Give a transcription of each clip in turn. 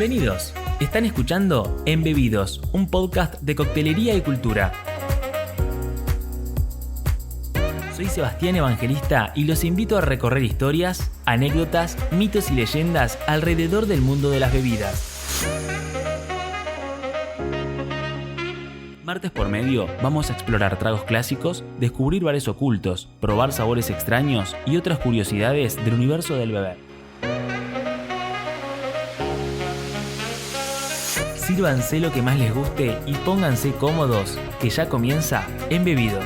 Bienvenidos. Están escuchando Embebidos, un podcast de coctelería y cultura. Soy Sebastián Evangelista y los invito a recorrer historias, anécdotas, mitos y leyendas alrededor del mundo de las bebidas. Martes por medio vamos a explorar tragos clásicos, descubrir bares ocultos, probar sabores extraños y otras curiosidades del universo del beber. Sírvanse lo que más les guste y pónganse cómodos, que ya comienza Embebidos.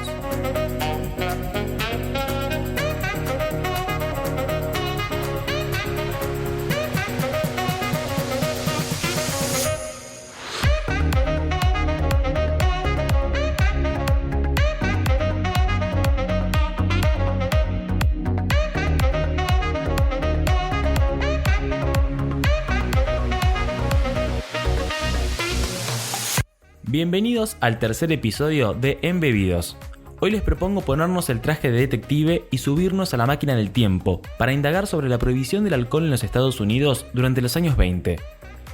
Bienvenidos al tercer episodio de Embebidos. Hoy les propongo ponernos el traje de detective y subirnos a la máquina del tiempo para indagar sobre la prohibición del alcohol en los Estados Unidos durante los años 20.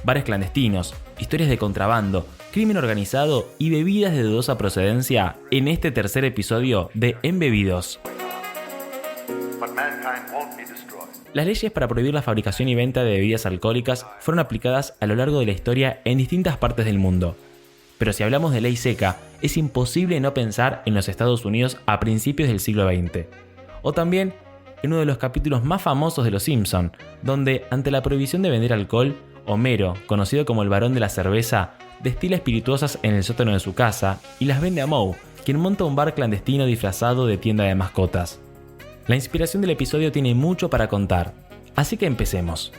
Bares clandestinos, historias de contrabando, crimen organizado y bebidas de dudosa procedencia en este tercer episodio de Embebidos. Las leyes para prohibir la fabricación y venta de bebidas alcohólicas fueron aplicadas a lo largo de la historia en distintas partes del mundo. Pero si hablamos de ley seca, es imposible no pensar en los Estados Unidos a principios del siglo XX. O también en uno de los capítulos más famosos de Los Simpson, donde, ante la prohibición de vender alcohol, Homero, conocido como el varón de la cerveza, destila espirituosas en el sótano de su casa y las vende a Moe, quien monta un bar clandestino disfrazado de tienda de mascotas. La inspiración del episodio tiene mucho para contar, así que empecemos.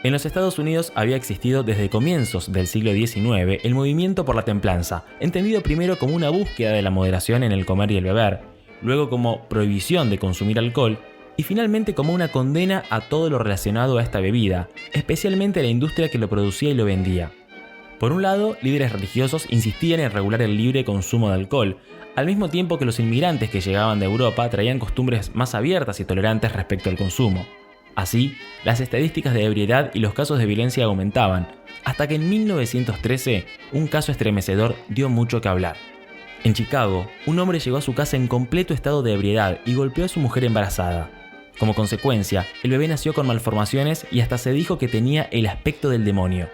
En los Estados Unidos había existido desde comienzos del siglo XIX el movimiento por la templanza, entendido primero como una búsqueda de la moderación en el comer y el beber, luego como prohibición de consumir alcohol y finalmente como una condena a todo lo relacionado a esta bebida, especialmente a la industria que lo producía y lo vendía. Por un lado, líderes religiosos insistían en regular el libre consumo de alcohol, al mismo tiempo que los inmigrantes que llegaban de Europa traían costumbres más abiertas y tolerantes respecto al consumo. Así, las estadísticas de ebriedad y los casos de violencia aumentaban, hasta que en 1913 un caso estremecedor dio mucho que hablar. En Chicago, un hombre llegó a su casa en completo estado de ebriedad y golpeó a su mujer embarazada. Como consecuencia, el bebé nació con malformaciones y hasta se dijo que tenía el aspecto del demonio.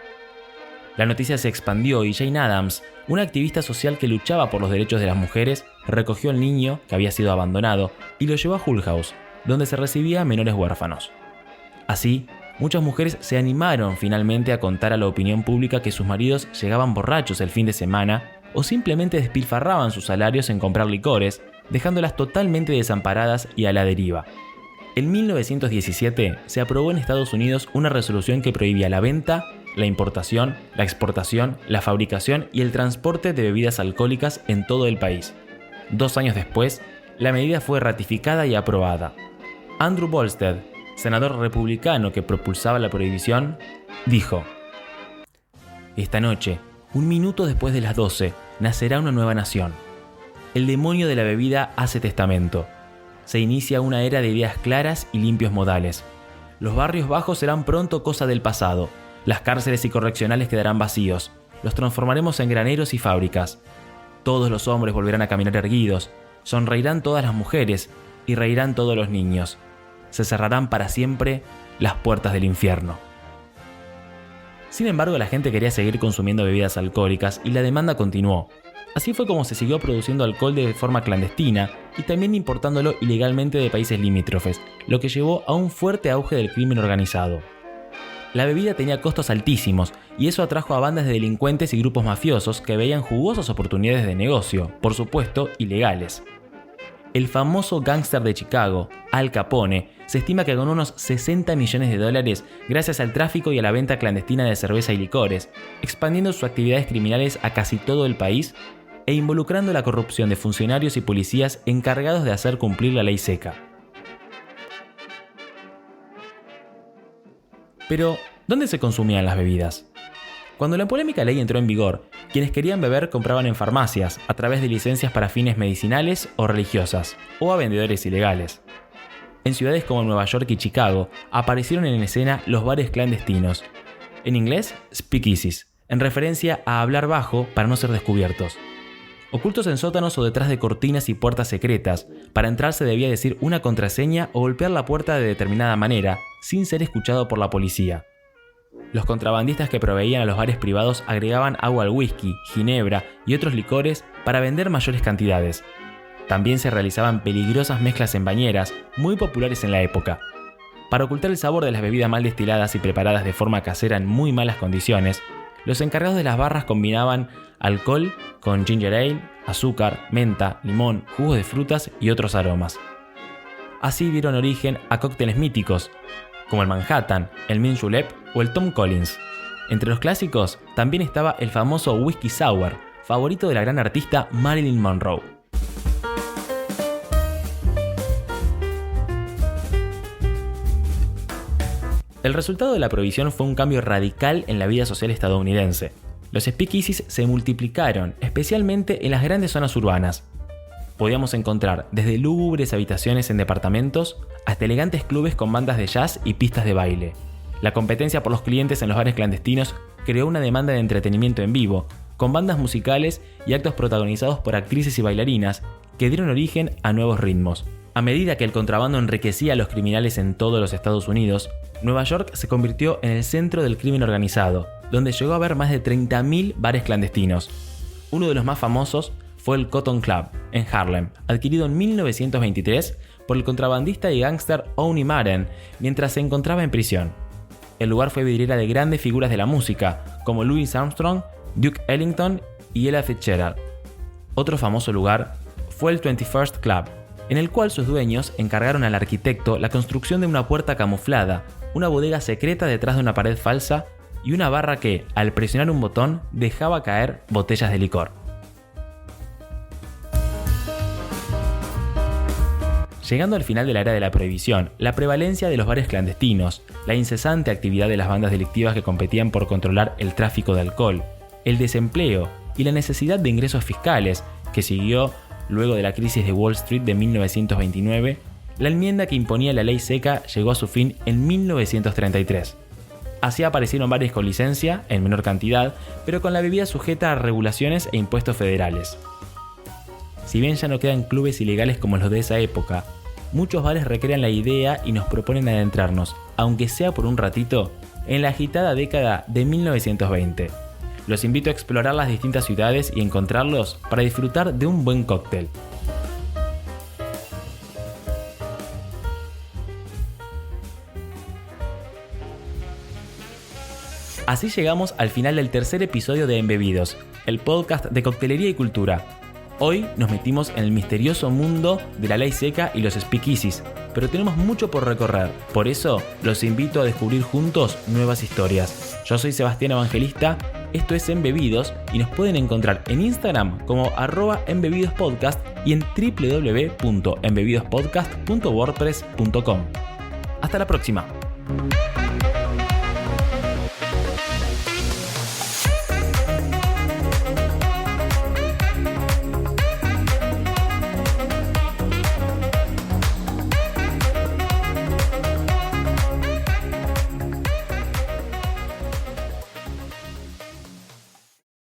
La noticia se expandió y Jane Addams, una activista social que luchaba por los derechos de las mujeres, recogió al niño, que había sido abandonado, y lo llevó a Hull House, donde se recibía a menores huérfanos. Así, muchas mujeres se animaron finalmente a contar a la opinión pública que sus maridos llegaban borrachos el fin de semana o simplemente despilfarraban sus salarios en comprar licores, dejándolas totalmente desamparadas y a la deriva. En 1917 se aprobó en Estados Unidos una resolución que prohibía la venta, la importación, la exportación, la fabricación y el transporte de bebidas alcohólicas en todo el país. 2 años después, la medida fue ratificada y aprobada. Andrew Volstead, senador republicano que propulsaba la prohibición, dijo: "Esta noche, 1 minuto después de las 12, nacerá una nueva nación. El demonio de la bebida hace testamento. Se inicia una era de ideas claras y limpios modales. Los barrios bajos serán pronto cosa del pasado. Las cárceles y correccionales quedarán vacíos. Los transformaremos en graneros y fábricas. Todos los hombres volverán a caminar erguidos. Sonreirán todas las mujeres y reirán todos los niños. Se cerrarán para siempre las puertas del infierno". Sin embargo, la gente quería seguir consumiendo bebidas alcohólicas y la demanda continuó. Así fue como se siguió produciendo alcohol de forma clandestina y también importándolo ilegalmente de países limítrofes, lo que llevó a un fuerte auge del crimen organizado. La bebida tenía costos altísimos y eso atrajo a bandas de delincuentes y grupos mafiosos que veían jugosas oportunidades de negocio, por supuesto ilegales. El famoso gángster de Chicago, Al Capone, se estima que ganó unos $60 millones gracias al tráfico y a la venta clandestina de cerveza y licores, expandiendo sus actividades criminales a casi todo el país e involucrando la corrupción de funcionarios y policías encargados de hacer cumplir la ley seca. Pero, ¿dónde se consumían las bebidas? Cuando la polémica ley entró en vigor, quienes querían beber compraban en farmacias, a través de licencias para fines medicinales o religiosas, o a vendedores ilegales. En ciudades como Nueva York y Chicago aparecieron en escena los bares clandestinos, En inglés, speakeasies, en referencia a hablar bajo para no ser descubiertos. Ocultos en sótanos o detrás de cortinas y puertas secretas, para entrar se debía decir una contraseña o golpear la puerta de determinada manera, sin ser escuchado por la policía. Los contrabandistas que proveían a los bares privados agregaban agua al whisky, ginebra y otros licores para vender mayores cantidades. También se realizaban peligrosas mezclas en bañeras, muy populares en la época. Para ocultar el sabor de las bebidas mal destiladas y preparadas de forma casera en muy malas condiciones, los encargados de las barras combinaban alcohol con ginger ale, azúcar, menta, limón, jugos de frutas y otros aromas. Así dieron origen a cócteles míticos, como el Manhattan, el Mint Julep o el Tom Collins. Entre los clásicos también estaba el famoso Whisky Sour, favorito de la gran artista Marilyn Monroe. El resultado de la prohibición fue un cambio radical en la vida social estadounidense. Los speakeasies se multiplicaron, especialmente en las grandes zonas urbanas. Podíamos encontrar desde lúgubres habitaciones en departamentos hasta elegantes clubes con bandas de jazz y pistas de baile. La competencia por los clientes en los bares clandestinos creó una demanda de entretenimiento en vivo, con bandas musicales y actos protagonizados por actrices y bailarinas que dieron origen a nuevos ritmos. A medida que el contrabando enriquecía a los criminales en todos los Estados Unidos, Nueva York se convirtió en el centro del crimen organizado, donde llegó a haber más de 30.000 bares clandestinos. Uno de los más famosos fue el Cotton Club, en Harlem, adquirido en 1923 por el contrabandista y gángster Owney Madden mientras se encontraba en prisión. El lugar fue vidriera de grandes figuras de la música, como Louis Armstrong, Duke Ellington y Ella Fitzgerald. Otro famoso lugar fue el 21st Club, en el cual sus dueños encargaron al arquitecto la construcción de una puerta camuflada, una bodega secreta detrás de una pared falsa y una barra que, al presionar un botón, dejaba caer botellas de licor. Llegando al final de la era de la prohibición, la prevalencia de los bares clandestinos, la incesante actividad de las bandas delictivas que competían por controlar el tráfico de alcohol, el desempleo y la necesidad de ingresos fiscales que siguió luego de la crisis de Wall Street de 1929, la enmienda que imponía la ley seca llegó a su fin en 1933. Así aparecieron bares con licencia, en menor cantidad, pero con la bebida sujeta a regulaciones e impuestos federales. Si bien ya no quedan clubes ilegales como los de esa época, muchos bares recrean la idea y nos proponen adentrarnos, aunque sea por un ratito, en la agitada década de 1920. Los invito a explorar las distintas ciudades y encontrarlos para disfrutar de un buen cóctel. Así llegamos al final del tercer episodio de Embebidos, el podcast de coctelería y cultura. Hoy nos metimos en el misterioso mundo de la ley seca y los speakeasies, pero tenemos mucho por recorrer. Por eso, los invito a descubrir juntos nuevas historias. Yo soy Sebastián Evangelista, esto es Embebidos y nos pueden encontrar en Instagram como @embebidospodcast y en www.embebidospodcast.wordpress.com. Hasta la próxima.